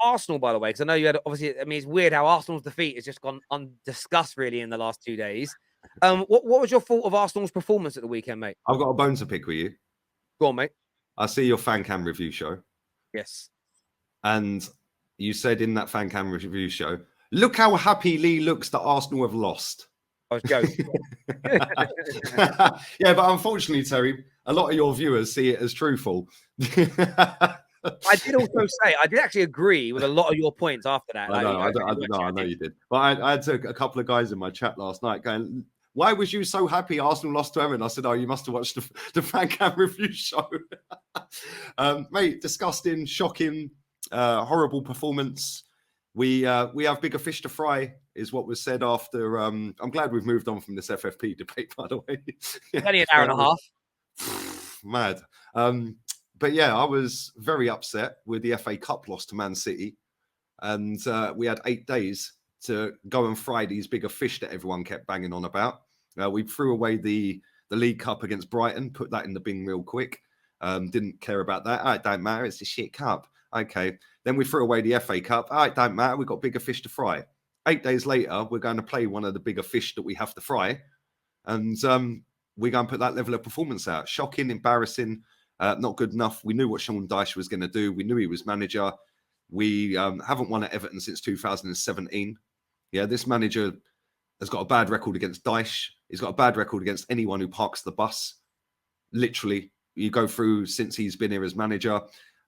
Arsenal, by the way, because I know you had obviously. I mean, it's weird how Arsenal's defeat has just gone undiscussed really in the last 2 days. What was your thought of Arsenal's performance at the weekend, mate? I've got a bone to pick with you. Go on, mate. I see your fan cam review show. Yes. And you said in that fan cam review show, look how happy Lee looks that Arsenal have lost. I was joking. Yeah, but unfortunately, Terry, a lot of your viewers see it as truthful. I did also say, I did actually agree with a lot of your points after that. I know you did. But I had a couple of guys in my chat last night going, why was you so happy Arsenal lost to Everton? I said, oh, you must have watched the fan cam review show. Mate, disgusting, shocking, horrible performance. We have bigger fish to fry, is what was said after. I'm glad we've moved on from this FFP debate, by the way. Only an hour and a half. Mad. But yeah, I was very upset with the FA Cup loss to Man City. And we had 8 days to go and fry these bigger fish that everyone kept banging on about. We threw away the League Cup against Brighton, put that in the bin real quick. Didn't care about that. It don't matter. It's a shit cup. Okay. Then we threw away the FA Cup. It don't matter. We've got bigger fish to fry. 8 days later, we're going to play one of the bigger fish that we have to fry. And we're going to put that level of performance out. Shocking, embarrassing. Not good enough. We knew what Sean Dyche was going to do. We knew he was manager. We haven't won at Everton since 2017. Yeah, this manager has got a bad record against Dyche. He's got a bad record against anyone who parks the bus. Literally, you go through since he's been here as manager.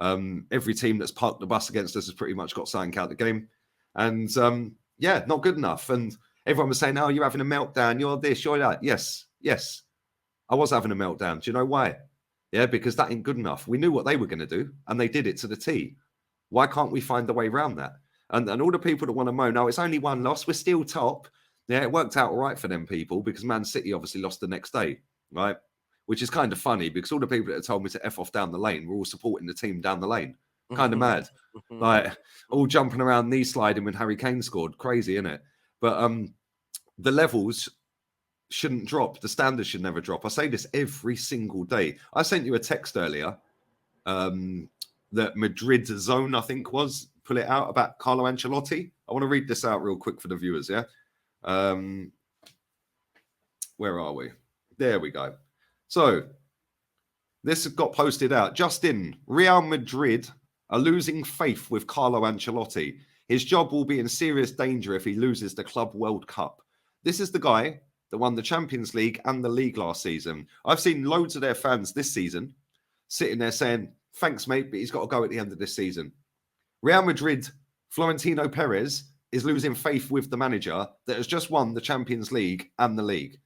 Every team that's parked the bus against us has pretty much got something out of the game. And yeah, not good enough. And everyone was saying, oh, you're having a meltdown. You're this, you're that. Yes. I was having a meltdown. Do you know why? Yeah, because that ain't good enough. We knew what they were going to do, and they did it to the T. Why can't we find a way around that? And all the people that want to moan, no, it's only one loss. We're still top. Yeah, it worked out all right for them people because Man City obviously lost the next day, right? Which is kind of funny because all the people that told me to F off down the lane were all supporting the team down the lane. Kind of mad. Like, all jumping around, knee sliding when Harry Kane scored. Crazy, isn't it? But the levels shouldn't drop. The standards should never drop. I say this every single day. I sent you a text earlier that Madrid Zone, I think put it out about Carlo Ancelotti. I want to read this out real quick for the viewers, yeah? Where are we? There we go. So, this got posted out. Just in, Real Madrid are losing faith with Carlo Ancelotti. His job will be in serious danger if he loses the Club World Cup. This is the guy that won the Champions League and the league last season. I've seen loads of their fans this season sitting there saying, thanks, mate, but he's got to go at the end of this season. Real Madrid, Florentino Perez is losing faith with the manager that has just won the Champions League and the league.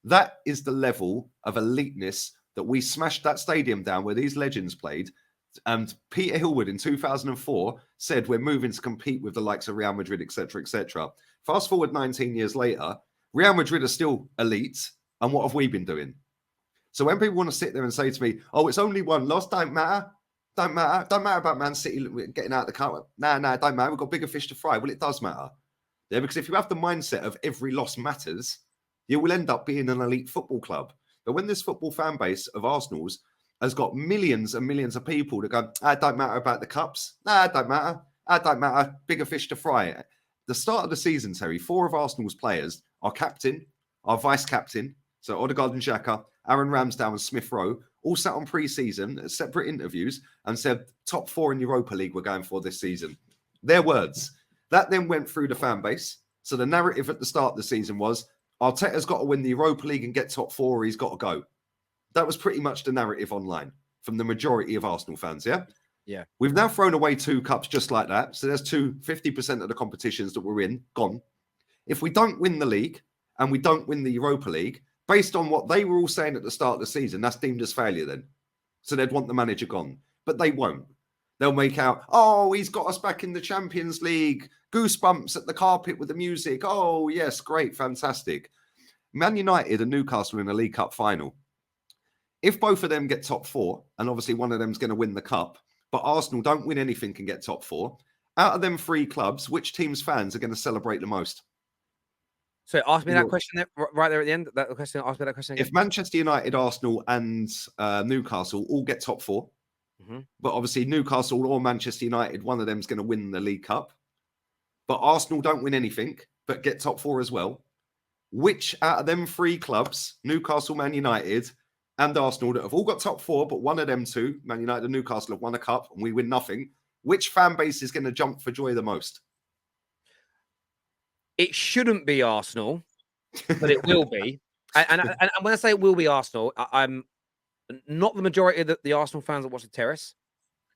That is the level of eliteness that we smashed that stadium down where these legends played. And Peter Hillwood in 2004 said we're moving to compete with the likes of Real Madrid, etc., etc. Fast forward 19 years later, Real Madrid are still elite. And what have we been doing? So when people want to sit there and say to me, oh, it's only one loss, don't matter. Don't matter. Don't matter about Man City getting out of the cup. Nah, don't matter. We've got bigger fish to fry. Well, it does matter. Yeah, because if you have the mindset of every loss matters, you will end up being an elite football club. But when this football fan base of Arsenal's has got millions and millions of people that go, don't matter about the cups. Nah, don't matter. Don't matter. Bigger fish to fry. The start of the season, Terry, 4 of Arsenal's players, our captain, our vice-captain, so Odegaard and Xhaka, Aaron Ramsdale and Smith Rowe, all sat on pre-season at separate interviews and said top 4 in Europa League we're going for this season. Their words. That then went through the fan base. So the narrative at the start of the season was, Arteta's got to win the Europa League and get top 4 or he's got to go. That was pretty much the narrative online from the majority of Arsenal fans, yeah? Yeah. We've now thrown away 2 cups just like that. So there's 50% of the competitions that we're in, gone. If we don't win the league and we don't win the Europa League, based on what they were all saying at the start of the season, that's deemed as failure then. So they'd want the manager gone. But they won't. They'll make out, oh, he's got us back in the Champions League. Goosebumps at the carpet with the music. Oh, yes, great, fantastic. Man United and Newcastle in a League Cup final. If both of them get top 4, and obviously one of them's going to win the cup, but Arsenal don't win anything and get top 4, out of them 3 clubs, which team's fans are going to celebrate the most? So ask me that question there, right there at the end. That question. Ask me that question again. If Manchester United, Arsenal, and Newcastle all get top 4, But obviously Newcastle or Manchester United, one of them's going to win the League Cup. But Arsenal don't win anything, but get top 4 as well. Which out of them 3 clubs, Newcastle, Man United, and Arsenal, that have all got top 4, but one of them 2, Man United and Newcastle, have won a cup and we win nothing, which fan base is going to jump for joy the most? It shouldn't be Arsenal, but it will be. And when I say it will be Arsenal, I'm not the majority of the Arsenal fans that watch the Terrace,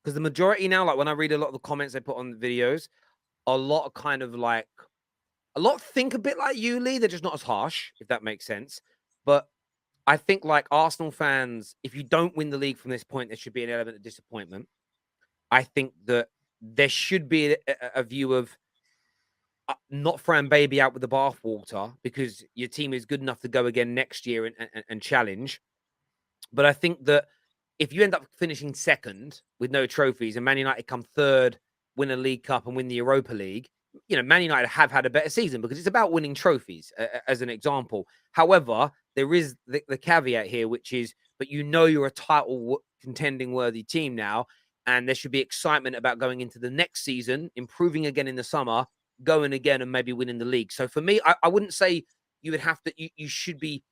because the majority now, like when I read a lot of the comments they put on the videos, a lot of kind of like, a lot think a bit like you, Lee. They're just not as harsh, if that makes sense. But I think like Arsenal fans, if you don't win the league from this point, there should be an element of disappointment. I think that there should be a view of not throwing baby out with the bathwater, because your team is good enough to go again next year and challenge. But I think that if you end up finishing second with no trophies and Man United come third, win a League Cup and win the Europa League, you know, Man United have had a better season because it's about winning trophies, as an example. However, there is the caveat here, which is, but you know you're a title contending worthy team now, and there should be excitement about going into the next season, improving again in the summer, going again and maybe winning the league. So for me, I wouldn't say you would have to, you should be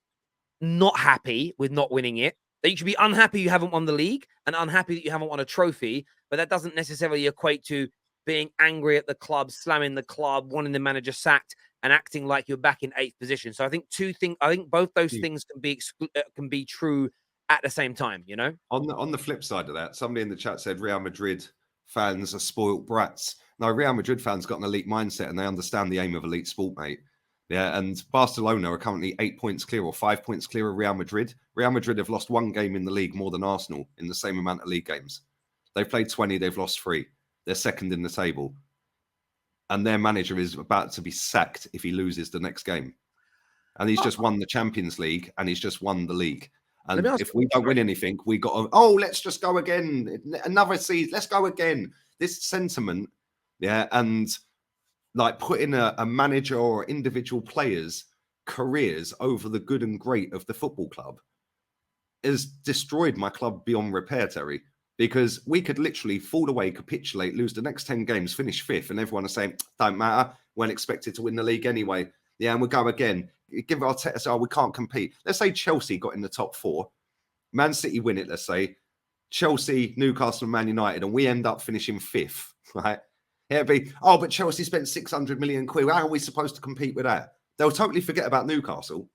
not happy with not winning it. That you should be unhappy you haven't won the league and unhappy that you haven't won a trophy, but that doesn't necessarily equate to being angry at the club, slamming the club, wanting the manager sacked, and acting like you're back in 8th position. So I think both those things can be true at the same time, you know? On the flip side of that, somebody in the chat said Real Madrid fans are spoilt brats. No, Real Madrid fans got an elite mindset and they understand the aim of elite sport, mate. Yeah, and Barcelona are currently 8 points clear or 5 points clear of Real Madrid. Real Madrid have lost 1 game in the league more than Arsenal in the same amount of league games. They've played 20, they've lost 3. They're second in the table. And their manager is about to be sacked if he loses the next game. And he's just won the Champions League and he's just won the league. And if we don't win anything, we got to, let's just go again. Another season, let's go again. This sentiment, yeah, and like putting a manager or individual players' careers over the good and great of the football club has destroyed my club beyond repair, Terry. Because we could literally fall away, capitulate, lose the next 10 games, finish 5th, and everyone is saying, don't matter, weren't expected to win the league anyway. Yeah, and we'll go again. Give Arteta, we can't compete. Let's say Chelsea got in the top 4. Man City win it, let's say. Chelsea, Newcastle, and Man United, and we end up finishing 5th, right? It'd be, but Chelsea spent 600 million quid. How are we supposed to compete with that? They'll totally forget about Newcastle.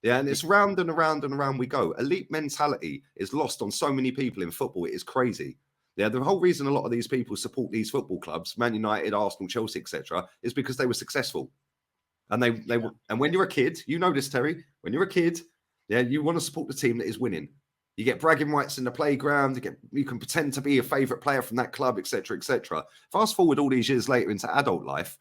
Yeah, and it's round and around and around we go. Elite mentality is lost on so many people in football. It is crazy. Yeah, the whole reason a lot of these people support these football clubs, Man United, Arsenal, Chelsea, etc., is because they were successful. And and when you're a kid, you know this, Terry. When you're a kid, yeah, you want to support the team that is winning. You get bragging rights in the playground. You can pretend to be your favourite player from that club, etc., etc. Fast forward all these years later into adult life,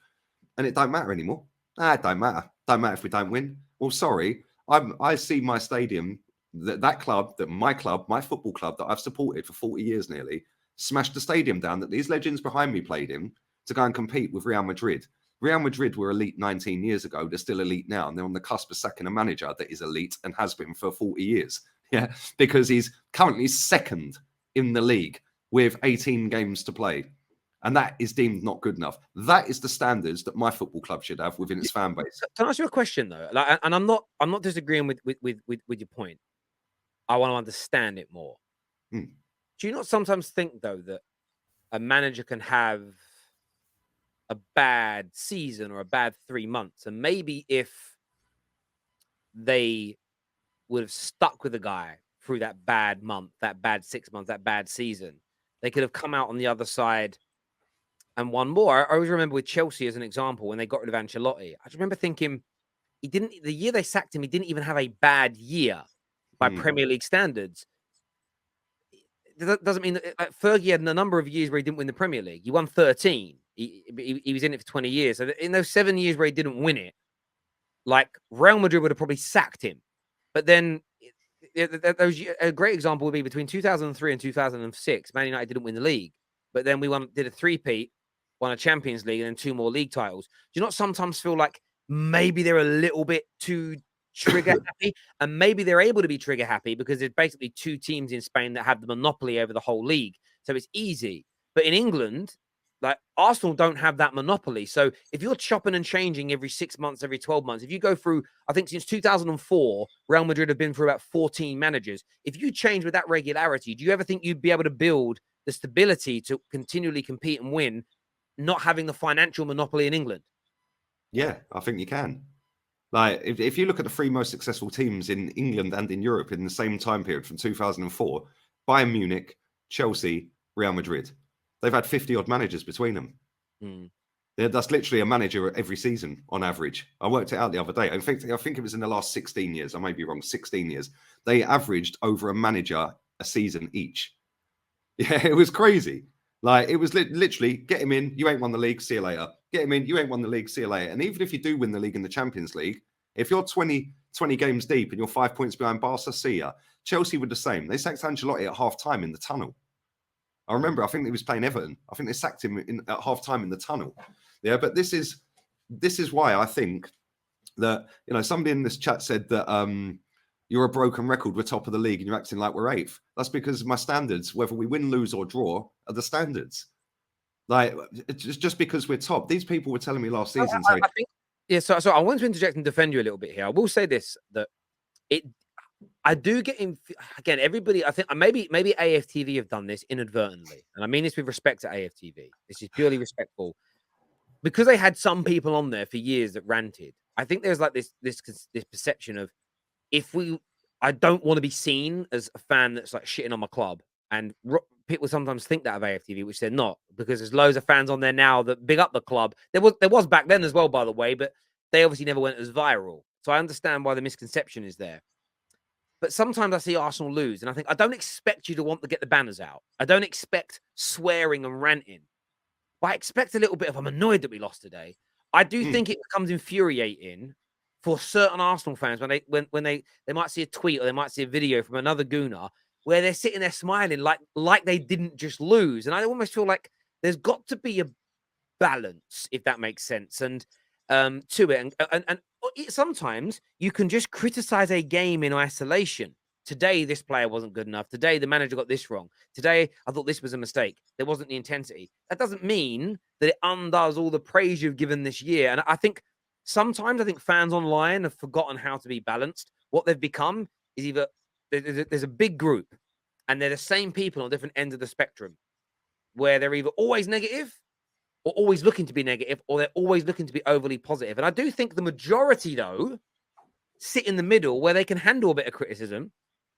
and it don't matter anymore. It don't matter. Don't matter if we don't win. Well, sorry. I see my stadium, that club, my football club that I've supported for 40 years nearly, smashed the stadium down that these legends behind me played in to go and compete with Real Madrid. Real Madrid were elite 19 years ago. They're still elite now. And they're on the cusp of sacking a manager that is elite and has been for 40 years. Yeah, because he's currently second in the league with 18 games to play. And that is deemed not good enough. That is the standards that my football club should have within its fan base. Can I ask you a question though? Like, and I'm not disagreeing with your point. I want to understand it more. Do you not sometimes think though that a manager can have a bad season or a bad 3 months, and maybe if they would have stuck with a guy through that bad month, that bad 6 months, that bad season, they could have come out on the other side and won more? I always remember with Chelsea as an example, when they got rid of Ancelotti, I just remember thinking the year they sacked him, he didn't even have a bad year by Premier League standards. That doesn't mean that Fergie had a number of years where he didn't win the Premier League. He won 13. He was in it for 20 years. So in those 7 years where he didn't win it, like Real Madrid would have probably sacked him. But then a great example would be between 2003 and 2006, Man United didn't win the league. But then we did a three-peat, won a Champions League, and then 2 more league titles. Do you not sometimes feel like maybe they're a little bit too trigger happy, and maybe they're able to be trigger happy because there's basically 2 teams in Spain that have the monopoly over the whole league, so it's easy. But in England, like Arsenal don't have that monopoly. So if you're chopping and changing every 6 months, every 12 months, if you go through, I think since 2004, Real Madrid have been through about 14 managers. If you change with that regularity, do you ever think you'd be able to build the stability to continually compete and win, not having the financial monopoly in England? Yeah, I think you can. Like, if you look at the 3 most successful teams in England and in Europe in the same time period from 2004, Bayern Munich, Chelsea, Real Madrid, they've had 50 odd managers between them. Mm. That's literally a manager every season on average. I worked it out the other day. I think it was in the last 16 years. I may be wrong. 16 years. They averaged over a manager a season each. Yeah, it was crazy. Like, it was literally get him in. You ain't won the league. See you later. Get him in. You ain't won the league. See you later. And even if you do win the league in the Champions League, if you're 20 games deep and you're 5 points behind Barca, see ya. Chelsea were the same. They sacked Ancelotti at half time in the tunnel. I remember, I think he was playing Everton. I think they sacked him at half time in the tunnel. Yeah, but this is why I think that, somebody in this chat said that you're a broken record, we're top of the league and you're acting like we're 8th. That's because my standards, whether we win, lose or draw, are the standards. Like, it's just because we're top. These people were telling me last season. I think, yeah, so I want to interject and defend you a little bit here. I will say this, that I do get in, again, everybody, I think maybe AFTV have done this inadvertently. And I mean this with respect to AFTV. This is purely respectful. Because they had some people on there for years that ranted. I think there's like this perception of, I don't want to be seen as a fan that's like shitting on my club. And people sometimes think that of AFTV, which they're not, because there's loads of fans on there now that big up the club. There was back then as well, by the way, but they obviously never went as viral. So I understand why the misconception is there. But sometimes I see Arsenal lose, and I think, I don't expect you to want to get the banners out. I don't expect swearing and ranting. But I expect a little bit of, I'm annoyed that we lost today. I do think it becomes infuriating for certain Arsenal fans when they might see a tweet or they might see a video from another Gooner where they're sitting there smiling like they didn't just lose. And I almost feel like there's got to be a balance, if that makes sense, and to it. And sometimes you can just criticize a game in isolation. Today, this player wasn't good enough. Today, the manager got this wrong. Today, I thought this was a mistake. There wasn't the intensity. That doesn't mean that it undoes all the praise you've given this year. And I think sometimes fans online have forgotten how to be balanced. What they've become is either there's a big group and they're the same people on different ends of the spectrum, where they're either always negative or always looking to be negative, or they're always looking to be overly positive. And I do think the majority, though, sit in the middle where they can handle a bit of criticism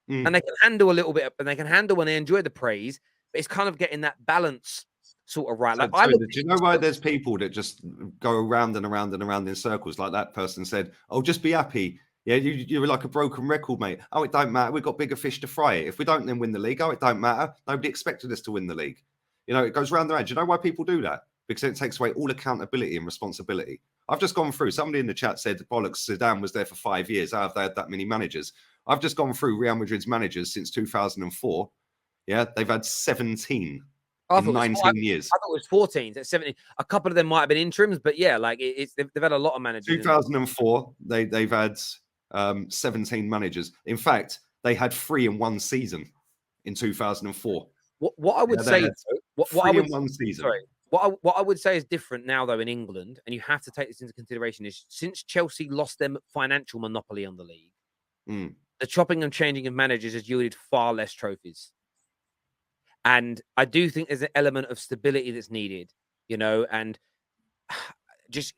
and they can handle a little bit, and they can handle when they enjoy the praise. But it's kind of getting that balance sort of right. Do you know why there's people that just go around and around and around in circles? Like that person said, "Oh, just be happy. Yeah, you're like a broken record, mate. Oh, it don't matter. We've got bigger fish to fry. If we don't then win the league, oh, it don't matter. Nobody expected us to win the league." It goes round and round. Do you know why people do that? Because it takes away all accountability and responsibility. I've just gone through. Somebody in the chat said, "Bollocks, Zidane was there for 5 years. How have they had that many managers?" I've just gone through Real Madrid's managers since 2004. Yeah, they've had 17 in 19 years. I thought it was 14. 17. A couple of them might have been interims, but yeah, like they've had a lot of managers. 2004, they've had 17 managers. In fact, they had 3 in one season in 2004. What I would say, what I would, one season. Sorry, what I would say is different now, though, in England, and you have to take this into consideration, is since Chelsea lost their financial monopoly on the league, the chopping and changing of managers has yielded far less trophies. And I do think there's an element of stability that's needed, and just,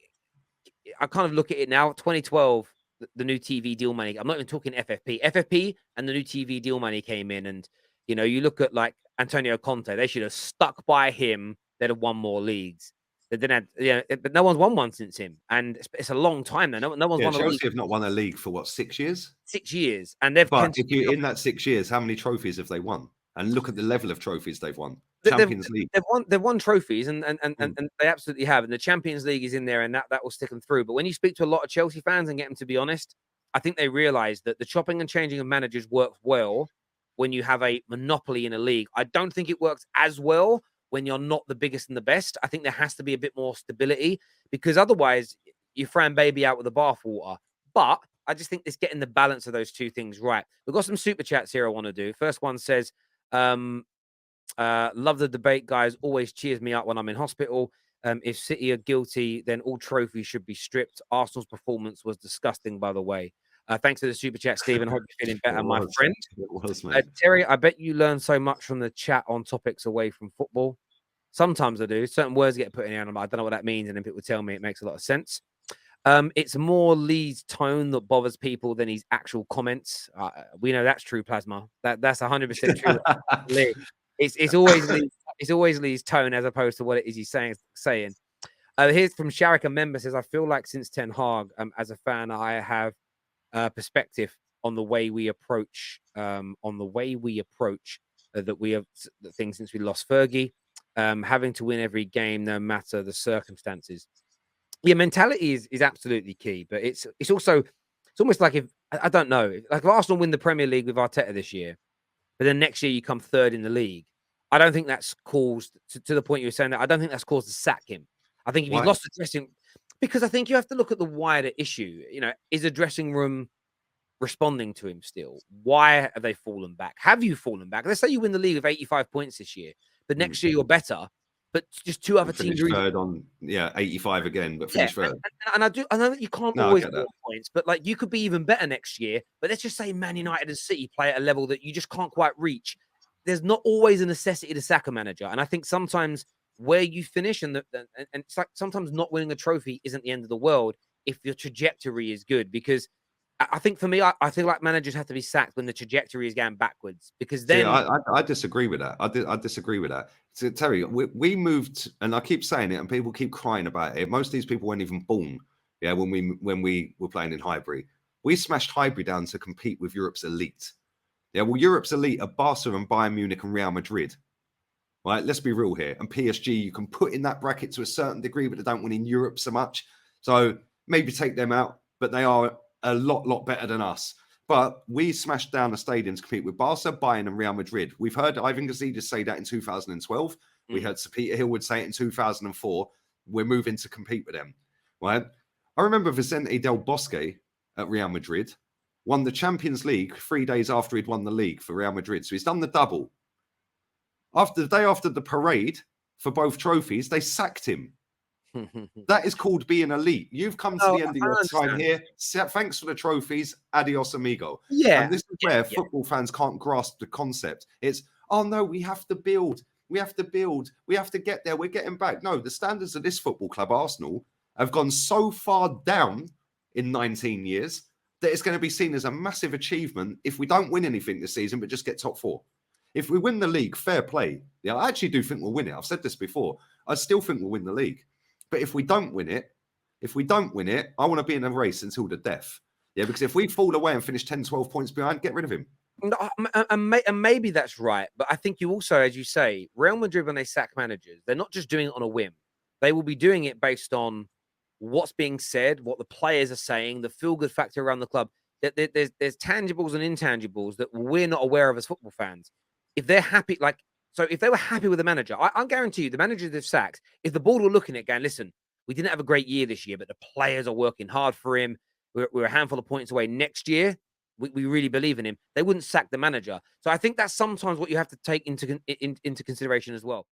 I kind of look at it now, 2012, the new TV deal money. I'm not even talking FFP. FFP and the new TV deal money came in, and, you look at like Antonio Conte, they should have stuck by him. They'd have won more leagues. They didn't have, but no one's won one since him, and it's a long time now. No one's won a league. Chelsea have not won a league for what, 6 years? 6 years, and they've. But if you in that 6 years, how many trophies have they won? And look at the level of trophies they've won. Champions League. They've won trophies, and they absolutely have. And the Champions League is in there, and that will stick them through. But when you speak to a lot of Chelsea fans and get them to be honest, I think they realise that the chopping and changing of managers works well when you have a monopoly in a league. I don't think it works as well when you're not the biggest and the best. I think there has to be a bit more stability, because otherwise you're throwing baby out with the bathwater. But I just think it's getting the balance of those two things right. We've got some super chats here I want to do. First one says, love the debate, guys. Always cheers me up when I'm in hospital. If City are guilty, then all trophies should be stripped. Arsenal's performance was disgusting, by the way. Thanks for the super chat, Stephen. Hope you're feeling better, my friend. It was, mate. Terry, I bet you learn so much from the chat on topics away from football. Sometimes I do. Certain words get put in here, and I don't know what that means, and then people tell me it makes a lot of sense. It's more Lee's tone that bothers people than his actual comments. We know that's true, Plasma. That's 100% true. Lee. It's always Lee's tone as opposed to what it is he's saying. Here's from Sharik, a member says, I feel like since Ten Hag, as a fan, I have perspective on the way we approach that we have the thing since we lost Fergie, having to win every game no matter the circumstances. Yeah, mentality is absolutely key, but it's almost like if I don't know, like if Arsenal win the Premier League with Arteta this year, but then next year you come third in the league. I don't think that's caused to the point you were saying that. I don't think that's caused to sack him. I think if he's lost the dressing, because I think you have to look at the wider issue. You know, is the dressing room responding to him still? Why have they fallen back? Have you fallen back? Let's say you win the league with 85 points this year, but next year you're better. But just two other teams are third on 85 again, but finish third. And I know that you can't always score points, but like you could be even better next year. But let's just say Man United and City play at a level that you just can't quite reach. There's not always a necessity to sack a manager, and I think sometimes where you finish and it's like sometimes not winning a trophy isn't the end of the world if your trajectory is good. Because I think for me, I feel like managers have to be sacked when the trajectory is going backwards. Because then I disagree with that. I disagree with that. So, Terry, we moved, and I keep saying it, and people keep crying about it. Most of these people weren't even born. Yeah, when we were playing in Highbury, we smashed Highbury down to compete with Europe's elite. Yeah, well, Europe's elite are Barca and Bayern Munich and Real Madrid. Right, let's be real here. And PSG, you can put in that bracket to a certain degree, but they don't win in Europe so much. So maybe take them out, but they are a lot better than us. But we smashed down a stadium to compete with Barca, Bayern, and Real Madrid. We've heard Ivan Gazidis say that in 2012. We heard Sir Peter Hill would say it in 2004. We're moving to compete with them. Right? I remember Vicente Del Bosque at Real Madrid won the Champions League 3 days after he'd won the league for Real Madrid. So he's done the double. After the day after the parade for both trophies, they sacked him. That is called being elite. You've come to the end of your time here. Thanks for the trophies. Adios, amigo. Yeah. And this is where football fans can't grasp the concept. It's, oh no, we have to build. We have to build. We have to get there. We're getting back. No, the standards of this football club, Arsenal, have gone so far down in 19 years that it's going to be seen as a massive achievement if we don't win anything this season, but just get top four. If we win the league, fair play. Yeah, I actually do think we'll win it. I've said this before. I still think we'll win the league. But if we don't win it, I want to be in a race until the death. Yeah, because if we fall away and finish 10, 12 points behind, get rid of him. And maybe that's right. But I think you also, as you say, Real Madrid, when they sack managers, they're not just doing it on a whim. They will be doing it based on what's being said, what the players are saying, the feel-good factor around the club. There's tangibles and intangibles that we're not aware of as football fans. If they're happy, if they were happy with the manager, I guarantee you the managers they've sacked, if the board were looking at it going, listen, we didn't have a great year this year, but the players are working hard for him. We're a handful of points away next year. We really believe in him. They wouldn't sack the manager. So I think that's sometimes what you have to take into consideration as well.